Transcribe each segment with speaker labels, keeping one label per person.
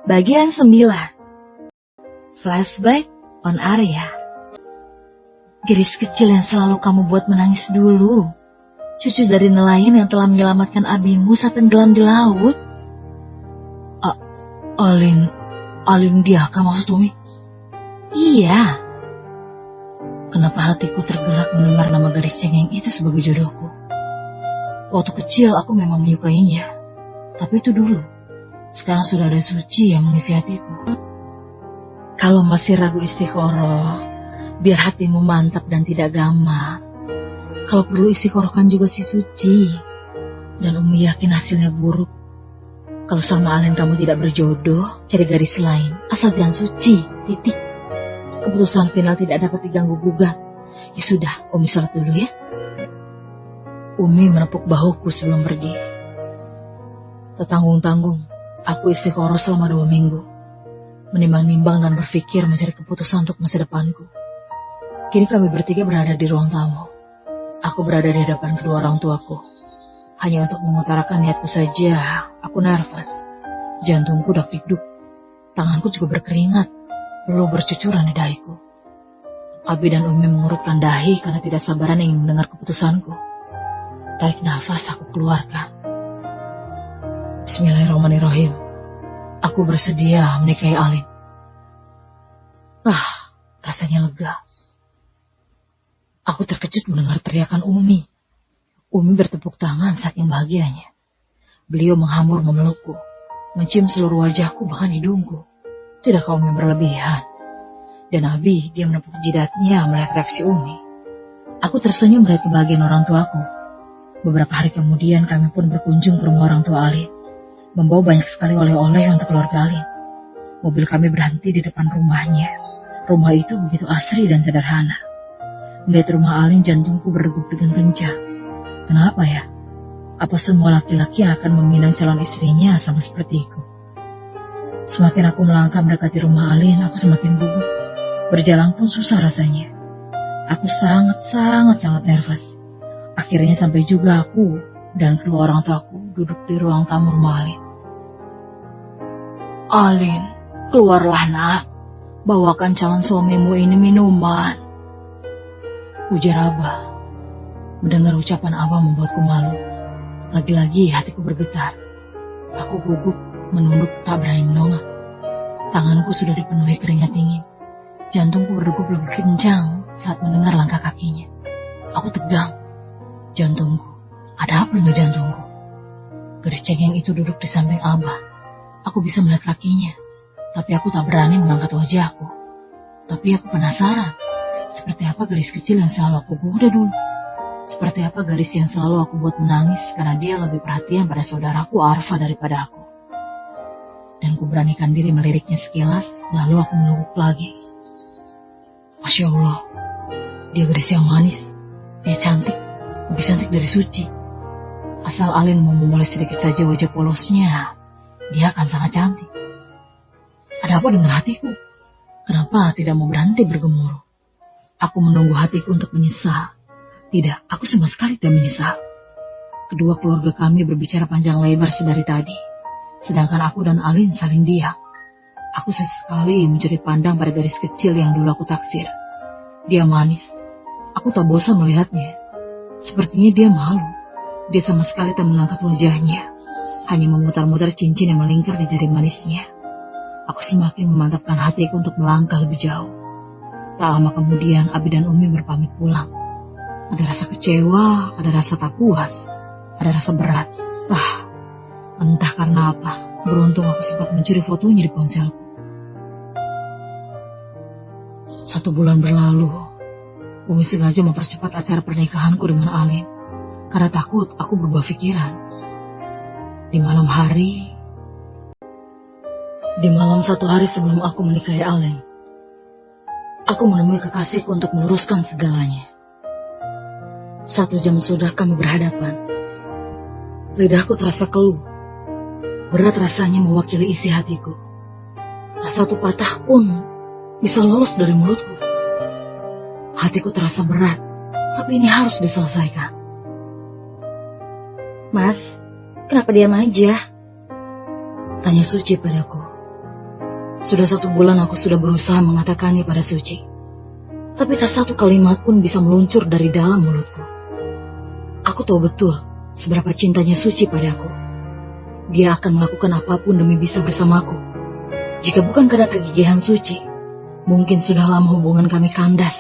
Speaker 1: Bagian 9. Flashback on Arya. Gadis kecil yang selalu kamu buat menangis dulu. Cucu dari nelayan yang telah menyelamatkan abimu saat tenggelam di laut. Alin Diaka maksud Umi? Iya. Kenapa hatiku tergerak mendengar nama gadis cengeng itu sebagai jodohku? Waktu kecil aku memang menyukainya. Tapi itu dulu. Sekarang sudah ada Suci yang mengisi hatiku. Kalau masih ragu istiqoroh, biar hatimu mantap dan tidak gamak. Kalau perlu istiqorohkan juga si Suci. Dan Umi yakin hasilnya buruk. Kalau sama Alin kamu tidak berjodoh, cari garis lain. Asal jangan Suci, titik. Keputusan final tidak dapat diganggu gugat. Ya sudah, Umi sholat dulu ya. Umi menepuk bahuku sebelum pergi. Tertanggung-tanggung. Aku istiqoroh selama 2 minggu. Menimbang-nimbang dan berpikir mencari keputusan untuk masa depanku. Kini kami bertiga berada di ruang tamu. Aku berada di hadapan kedua orang tuaku. Hanya untuk mengutarakan niatku saja, aku nervous. Jantungku dak-dikduk. Tanganku juga berkeringat. Perlu bercucuran di dahiku. Abi dan Umi mengurutkan dahi karena tidak sabaran ingin mendengar keputusanku. Tarik nafas aku keluarkan. Bismillahirrahmanirrahim. Aku bersedia menikahi Alin. Rasanya lega. Aku terkejut mendengar teriakan Umi. Umi bertepuk tangan saking bahagianya. Beliau menghambur memelukku, mencium seluruh wajahku bahkan hidungku. Tidak kaum yang berlebihan. Dan Abi, dia menepuk jidatnya melihat reaksi Umi. Aku tersenyum melihat kebahagiaan orang tuaku. Beberapa hari kemudian kami pun berkunjung ke rumah orang tua Alin. Membawa banyak sekali oleh-oleh untuk keluarga Alin. Mobil kami berhenti di depan rumahnya. Rumah itu begitu asri dan sederhana. Melihat rumah Alin, jantungku berdegup dengan kencang. Kenapa ya? Apa semua laki-laki yang akan meminang calon istrinya sama sepertiku? Semakin aku melangkah mendekati rumah Alin, aku semakin gugup. Berjalan pun susah rasanya. Aku sangat nervous. Akhirnya sampai juga aku dan kedua orang tuaku duduk di ruang tamu rumah Alin. Alin, keluarlah nak. Bawakan calon suamimu ini minuman. Ujar Abah. Mendengar ucapan Abah membuatku malu. Lagi-lagi hatiku bergetar. Aku gugup, menunduk tak berani menongak. Tanganku sudah dipenuhi keringat dingin. Jantungku berdegup lebih kencang saat mendengar langkah kakinya. Aku tegang. Jantungku. Ada apa dengan jantungku? Gadis cengeng itu duduk di samping Abah. Aku bisa melihat kakinya, tapi aku tak berani mengangkat wajahku. Tapi aku penasaran, seperti apa gadis kecil yang selalu aku goda dulu. Seperti apa gadis yang selalu aku buat menangis karena dia lebih perhatian pada saudaraku Arfa daripada aku. Dan ku beranikan diri meliriknya sekilas, lalu aku menunggu lagi. Masya Allah, dia gadis yang manis, dia cantik, lebih cantik dari Suci. Asal Alin mau memulai sedikit saja wajah polosnya, dia akan sangat cantik. Ada apa dengan hatiku? Kenapa tidak mau berhenti bergemuruh? Aku menunggu hatiku untuk menyesal. Tidak, aku sama sekali tidak menyesal. Kedua keluarga kami berbicara panjang lebar sedari tadi. Sedangkan aku dan Alin saling diam. Aku sesekali mencuri pandang pada gadis kecil yang dulu aku taksir. Dia manis. Aku tak bosan melihatnya. Sepertinya dia malu. Dia sama sekali tak mengangkat wajahnya. Hanya memutar-mutar cincin yang melingkar di jari manisnya. Aku semakin memantapkan hatiku untuk melangkah lebih jauh. Tak lama kemudian Abi dan Umi berpamit pulang. Ada rasa kecewa, ada rasa tak puas, ada rasa berat. Entah karena apa, beruntung aku sempat mencuri fotonya di ponselku. 1 bulan berlalu, Umi sengaja mempercepat acara pernikahanku dengan Alin. Karena takut aku berubah pikiran. Di malam 1 hari sebelum aku menikahi Alin, aku menemui kekasihku untuk meluruskan segalanya. 1 jam sudah kami berhadapan. Lidahku terasa keluh. Berat rasanya mewakili isi hatiku. Tak satu patah pun bisa lolos dari mulutku. Hatiku terasa berat, tapi ini harus diselesaikan.
Speaker 2: Mas, kenapa diam aja?
Speaker 1: Tanya Suci padaku. Sudah 1 bulan aku sudah berusaha mengatakannya pada Suci. Tapi tak satu kalimat pun bisa meluncur dari dalam mulutku. Aku tahu betul seberapa cintanya Suci padaku. Dia akan melakukan apapun demi bisa bersamaku. Jika bukan karena kegigihan Suci, mungkin sudah lama hubungan kami kandas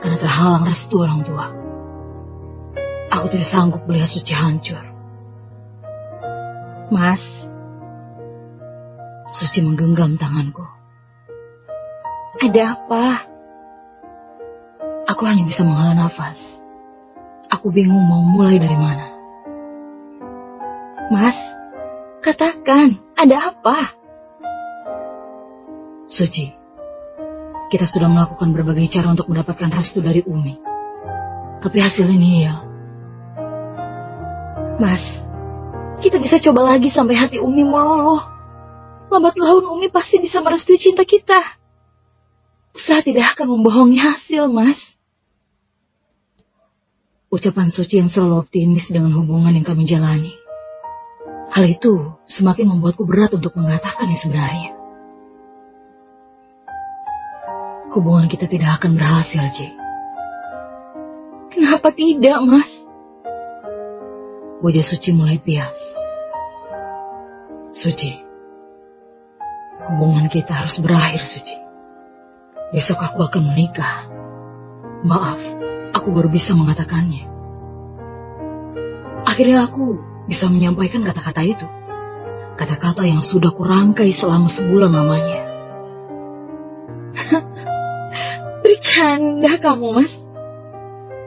Speaker 1: karena terhalang restu orang tua. Aku tidak sanggup melihat Suci hancur. Mas. Suci menggenggam tanganku. Ada apa? Aku hanya bisa menghela nafas. Aku bingung mau mulai dari mana. Mas, katakan, ada apa? Suci, kita sudah melakukan berbagai cara untuk mendapatkan restu dari Umi. Tapi hasilnya nihil. Mas, kita bisa coba lagi sampai hati Umi meluluh. Lambat laun Umi pasti bisa merestui cinta kita. Usaha tidak akan membohongi hasil, Mas. Ucapan Suci yang selalu optimis dengan hubungan yang kami jalani. Hal itu semakin membuatku berat untuk mengatakan yang sebenarnya. Hubungan kita tidak akan berhasil, J. Kenapa tidak, Mas? Wajah Suci mulai pias. Suci, hubungan kita harus berakhir, Suci. Besok aku akan menikah. Maaf, aku baru bisa mengatakannya. Akhirnya aku bisa menyampaikan kata-kata itu. Kata-kata yang sudah kurangkai selama sebulan lamanya. Bercanda kamu, Mas.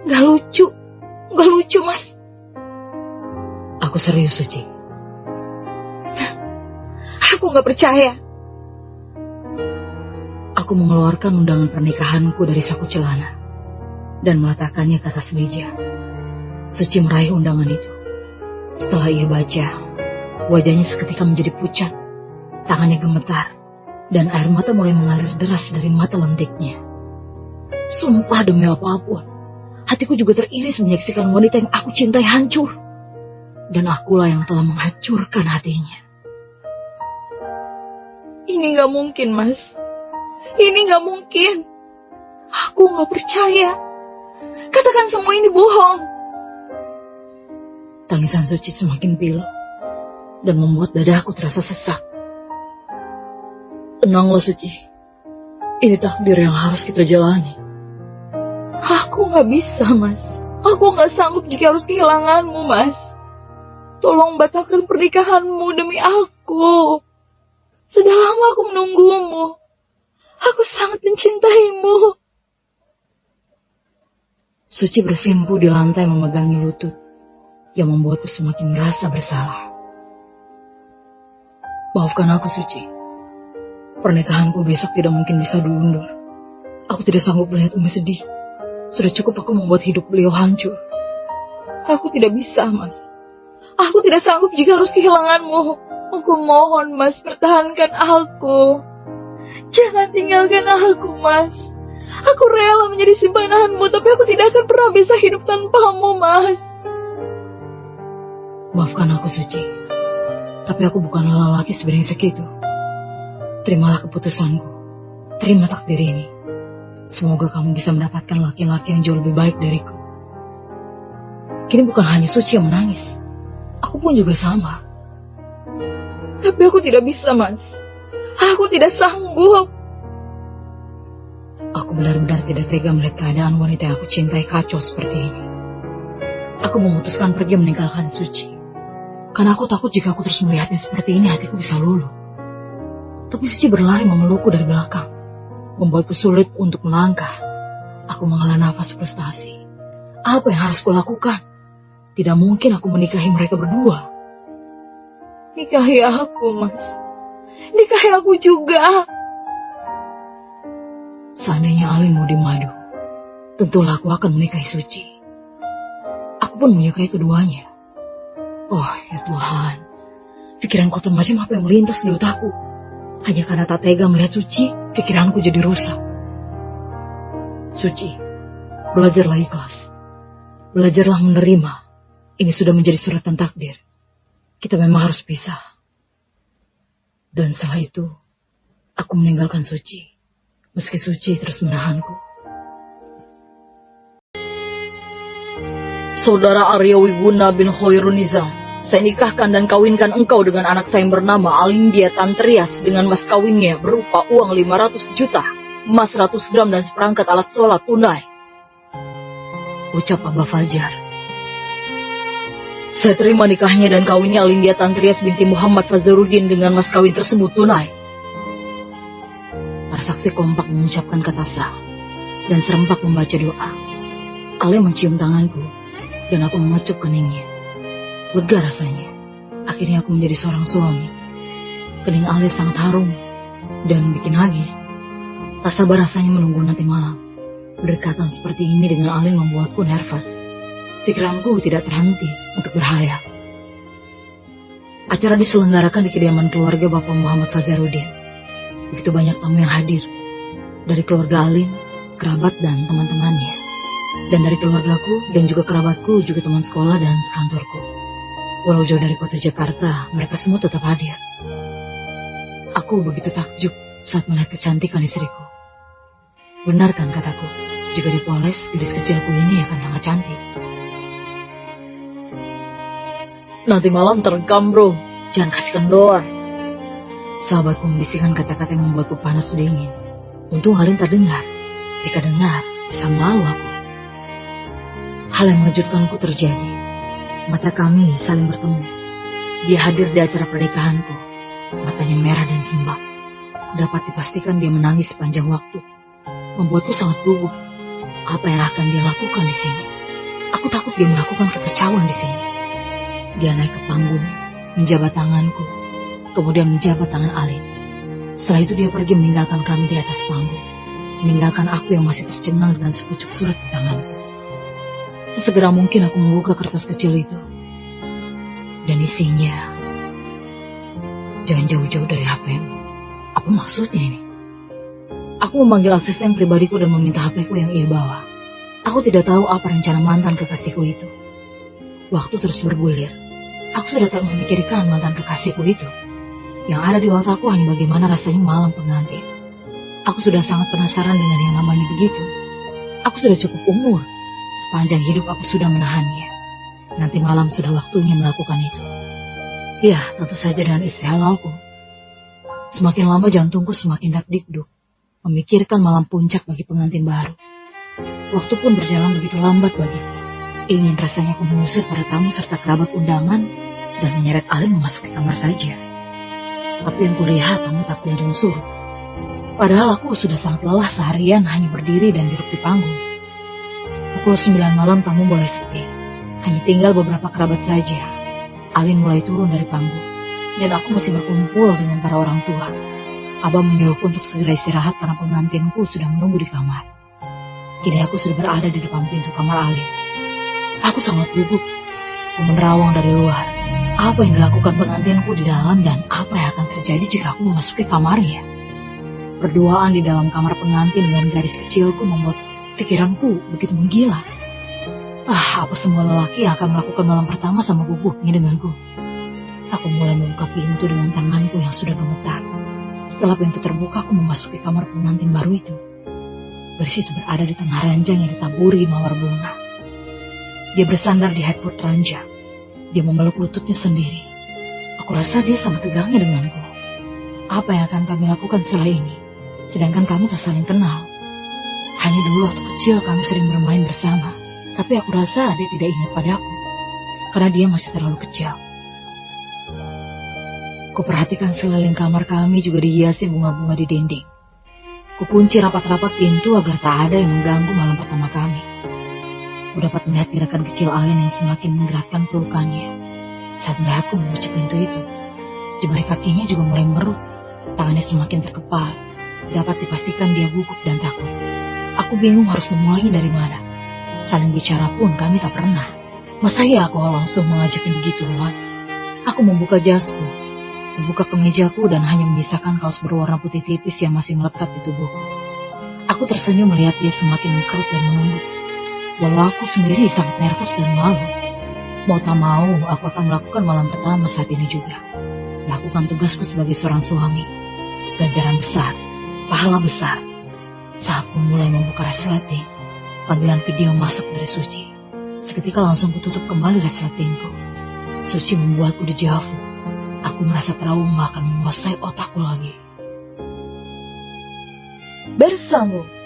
Speaker 1: Gak lucu, Mas. Aku serius, Suci. Aku gak percaya. Aku mengeluarkan undangan pernikahanku dari saku celana dan meletakkannya ke atas meja. Suci meraih undangan itu. Setelah ia baca, wajahnya seketika menjadi pucat, tangannya gemetar, dan air mata mulai mengalir deras dari mata lentiknya. Sumpah demi apapun, hatiku juga teriris menyaksikan wanita yang aku cintai hancur. Dan akulah yang telah menghancurkan hatinya. Ini gak mungkin, Mas. Ini gak mungkin. Aku gak percaya. Katakan semua ini bohong. Tangisan Suci semakin pilu dan membuat dadaku terasa sesak. Tenanglah, Suci. Ini takdir yang harus kita jalani. Aku gak bisa, Mas. Aku gak sanggup jika harus kehilanganmu, Mas. Tolong batalkan pernikahanmu demi aku. Sudah lama aku menunggumu. Aku sangat mencintaimu. Suci bersimpuh di lantai memegangi lutut, yang membuatku semakin merasa bersalah. Maafkan aku, Suci. Pernikahanku besok tidak mungkin bisa diundur. Aku tidak sanggup melihat Umi sedih. Sudah cukup aku membuat hidup beliau hancur. Aku tidak bisa, Mas. Aku tidak sanggup jika harus kehilanganmu. Aku mohon, Mas, pertahankan aku. Jangan tinggalkan aku, Mas. Aku rela menjadi simpanan-Mu, tapi aku tidak akan pernah bisa hidup tanpamu, Mas. Maafkan aku, Suci. Tapi aku bukanlah lelaki sebrengsek itu. Terimalah keputusanku. Terima takdir ini. Semoga kamu bisa mendapatkan laki-laki yang jauh lebih baik dariku. Kini bukan hanya Suci yang menangis. Aku pun juga sama. Tapi aku tidak bisa, Mas. Aku tidak sanggup. Aku benar-benar tidak tega melihat keadaan wanita yang aku cintai kacau seperti ini. Aku memutuskan pergi meninggalkan Suci. Karena aku takut jika aku terus melihatnya seperti ini, hatiku bisa luluh. Tapi Suci berlari memelukku dari belakang, membuatku sulit untuk melangkah. Aku menghela nafas frustasi. Apa yang harus kulakukan? Tidak mungkin aku menikahi mereka berdua. Nikahi aku, Mas. Nikahi aku juga. Seandainya Alin mau dimadu, tentulah aku akan menikahi Suci. Aku pun menyukai keduanya. Oh, ya Tuhan. Pikiranku macam apa yang melintas di otakku. Hanya karena tak tega melihat Suci, pikiranku jadi rusak. Suci, belajarlah ikhlas. Belajarlah menerima. Ini sudah menjadi suratan takdir. Kita memang harus pisah. Dan setelah itu, Aku meninggalkan Suci, meski Suci terus menahanku. Saudara Arya Wiguna bin Hoirun Nizam, saya nikahkan dan kawinkan engkau dengan anak saya yang bernama Alindya Tantrias dengan mas kawinnya berupa uang 500 juta, emas 100 gram dan seperangkat alat sholat tunai. Ucap Abah Fajar. Saya terima nikahnya dan kawinnya Alindya Tantrias binti Muhammad Fazaruddin dengan mas kawin tersebut tunai. Para saksi kompak mengucapkan kata sah dan serempak membaca doa. Ale mencium tanganku dan aku mengecup keningnya. Lega rasanya. Akhirnya aku menjadi seorang suami. Kening Ale sangat harum dan bikin hagih. Tak sabar rasanya menunggu nanti malam. Berdekatan seperti ini dengan Alin membuatku nervous. Pikiranku tidak terhenti untuk berhayal. Acara diselenggarakan di kediaman keluarga Bapak Muhammad Fazaruddin. Begitu banyak tamu yang hadir. Dari keluarga Alin, kerabat dan teman-temannya. Dan dari keluargaku dan juga kerabatku, juga teman sekolah dan sekantorku. Walau jauh dari kota Jakarta, mereka semua tetap hadir. Aku begitu takjub saat melihat kecantikan istriku. Benar kan kataku, jika dipoles, gadis kecilku ini akan sangat cantik. Nanti malam terekam bro, jangan kasih kendor. Sahabatku membisikkan kata-kata yang membuatku panas dingin. Untung Alin tak dengar. Jika dengar, bisa malu aku. Hal yang mengejutkanku terjadi. Mata kami saling bertemu. Dia hadir di acara pernikahanku. Matanya merah dan sembab. Dapat dipastikan dia menangis sepanjang waktu. Membuatku sangat gugup. Apa yang akan dia lakukan di sini? Aku takut dia melakukan kekacauan di sini. Dia naik ke panggung, menjabat tanganku, kemudian menjabat tangan Alin. Setelah itu dia pergi meninggalkan kami di atas panggung, meninggalkan aku yang masih tercengang dengan sepucuk surat di tanganku. Sesegera mungkin aku membuka kertas kecil itu, dan isinya, jangan jauh-jauh dari HP-mu. Apa maksudnya ini? Aku memanggil asisten pribadiku dan meminta HP-ku yang ia bawa. Aku tidak tahu apa rencana mantan kekasihku itu. Waktu terus bergulir. Aku sudah tak memikirkan mantan kekasihku itu. Yang ada di otakku hanya bagaimana rasanya malam pengantin. Aku sudah sangat penasaran dengan yang namanya begitu. Aku sudah cukup umur. Sepanjang hidup aku sudah menahannya. Nanti malam sudah waktunya melakukan itu. Ya, tentu saja dengan istri halalku. Semakin lama jantungku semakin dak-dikduk. Memikirkan malam puncak bagi pengantin baru. Waktu pun berjalan begitu lambat bagiku. Ingin rasanya aku mengusir para tamu serta kerabat undangan dan menyeret Alin memasuki kamar saja. Tapi yang kulihat tamu tak kunjung suruh. Padahal aku sudah sangat lelah seharian hanya berdiri dan duduk di panggung. Pukul 9 malam tamu mulai sepi. Hanya tinggal beberapa kerabat saja. Alin mulai turun dari panggung. Dan aku masih berkumpul dengan para orang tua. Abah menyuruhku untuk segera istirahat karena pengantinku sudah menunggu di kamar. Kini aku sudah berada di depan pintu kamar Alin. Aku sangat gugup. Aku menerawang dari luar. Apa yang dilakukan pengantinku di dalam dan apa yang akan terjadi jika aku memasuki kamarnya. Berduaan di dalam kamar pengantin dengan gadis kecilku membuat pikiranku begitu menggila. Apa semua lelaki yang akan melakukan malam pertama sama gugupnya denganku? Aku mulai membuka pintu dengan tanganku yang sudah gemetar. Setelah pintu terbuka, aku memasuki kamar pengantin baru itu. Gadis itu berada di tengah ranjang yang ditaburi mawar bunga. Dia bersandar di headboard ranjang. Dia memeluk lututnya sendiri. Aku rasa dia sama tegangnya denganku. Apa yang akan kami lakukan setelah ini? Sedangkan kami tak saling kenal. Hanya dulu waktu kecil kami sering bermain bersama. Tapi aku rasa dia tidak ingat padaku. Karena dia masih terlalu kecil. Kuperhatikan sekeliling kamar kami juga dihiasi bunga-bunga di dinding. Kukunci rapat-rapat pintu agar tak ada yang mengganggu malam pertama kami. Ku dapat melihat gerakan kecil Alin yang semakin menggerakkan pelukannya. Saat melihatku mengunci pintu itu, jemari kakinya juga mulai merut. Tangannya semakin terkepal. Dapat dipastikan dia gugup dan takut. Aku bingung harus memulainya dari mana. Saling bicara pun kami tak pernah. Masa ya aku langsung mengajaknya begitu luar? Aku membuka jasku, membuka kemejaku dan hanya menyisakan kaos berwarna putih tipis yang masih melekat di tubuhku. Aku tersenyum melihat dia semakin mengkerut dan menunduk. Walau aku sendiri sangat nervous dan malu. Mau tak mau, aku akan melakukan malam pertama saat ini juga. Melakukan tugasku sebagai seorang suami. ganjaran besar, pahala besar. Saat ku mulai membuka resleting, panggilan video masuk dari Suci. Seketika langsung kututup kembali resletingku. Suci membuatku dejavu. Aku merasa trauma akan menguasai otakku lagi.
Speaker 2: Bersambung